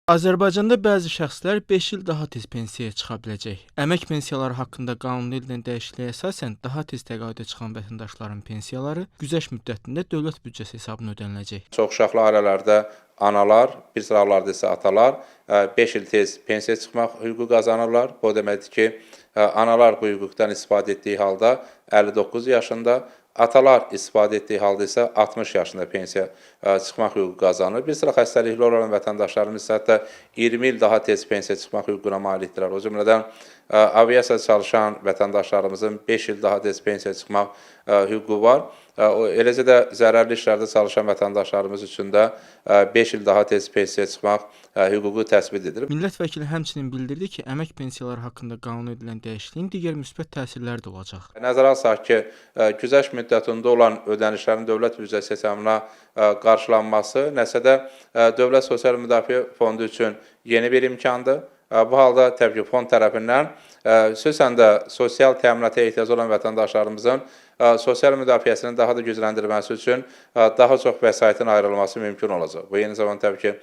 Azərbaycanda bəzi şəxslər 5 il daha tez pensiyaya çıxa biləcək. Əmək pensiyaları haqqında qanuni edilən dəyişikliyə əsasən daha tez təqaüdə çıxan vətəndaşların pensiyaları güzəşt müddətində dövlət büdcəsi hesabına ödəniləcək. Çoxuşaqlı ailələrdə analar, bir sıra hallarda isə atalar 5 il tez pensiyaya çıxmaq hüququ qazanırlar. Bu o deməkdir ki, analar bu hüquqdan istifadə etdiyi halda 59 yaşında, atalar istifadə etdiyi halda isə 60 yaşında pensiya çıxmaq hüququ qazanır. Bir sıra xəstəlikli olan vətəndaşlarımız isə hətta 20 il daha tez pensiya çıxmaq hüququna malikdirlər. O cümlədən aviasiyada çalışan vətəndaşlarımızın 5 il daha tez pensiya çıxmaq hüququ var. Eləcə də zərərli işlərdə çalışan vətəndaşlarımız üçün də 5 il daha tez pensiyaya çıxmaq hüququ təsbit edilir. Millət vəkili həmçinin bildirdi ki, əmək pensiyaları haqqında qanuna edilən dəyişikliyin digər müsbət təsirləri də olacaq. Nəzərə alsaq ki, güzəşt müddətində olan ödənişlərin dövlət büdcəsi hesabına qarşılanması nəticədə Dövlət Sosial Müdafiə Fondu üçün yeni bir imkandır. Bu halda təbii ki, fond tərəfindən xüsusən də sosial təminata ehtiyacı olan vətəndaşlarımızın sosial müdafiəsinin daha da gücləndirilməsi üçün daha çox vəsaitin ayrılması mümkün olacaq. Bu eyni zamanda təbii ki,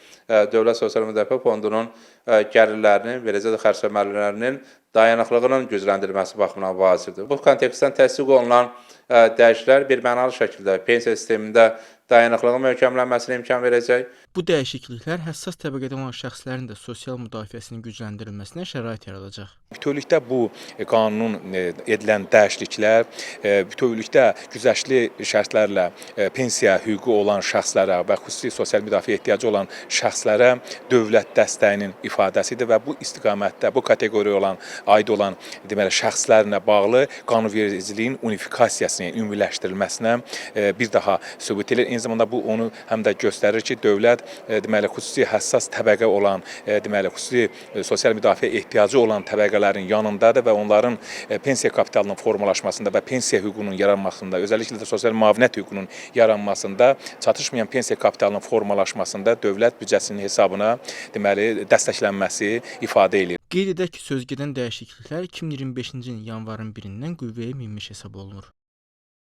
Dövlət Sosial Müdafiə Fondunun gəlirlərinin, eləcə də xərcləmələrinin dayanıqlığının gücləndirilməsi baxımından vacibdir. Bu kontekstdən təsdiq olunan dəyişikliklər birmənalı şəkildə pensiya sistemində dayanıqlığın möhkəmlənməsinə imkan verəcək. Bu dəyişikliklər həssas təbəqədə olan şəxslərin də sosial müdafiəsinin gücləndirilməsinə şərait yaradacaq. Bütövlükdə bu qanunun edilən dəyişikliklər bütövlükdə güzəştli şərtlərlə pensiya hüququ olan şəxslərə və xüsusi sosial müdafiə ehtiyacı olan şəxslərə dövlət dəstəyinin ifadəsidir və bu istiqamətdə bu kateqoriyaya aid olan deməli şəxslərlə bağlı qanunvericiliyin unifikasiyasına, ümumiləşdirilməsinə bir daha sübut edir. Eyni zamanda bu onu həm də göstərir ki, dövlət deməli xüsusi həssas təbəqə olan, deməli xüsusi sosial müdafiə ehtiyacı olan təbəqələrin yanındadır və onların pensiya kapitalının formalaşmasında və pensiya hüququnun yaranmasında, özəlliklə də sosial müavinət hüququnun yaranmasında, çatışmayan pensiya kapitalının formalaşmasında dövlət büdcəsinin hesabına deməli dəstəklənməsi ifadə edir. Qeyd edək ki, sözügedən dəyişikliklər 2025-ci ilin yanvarın 1-dən qüvvəyə minmiş hesab olunur.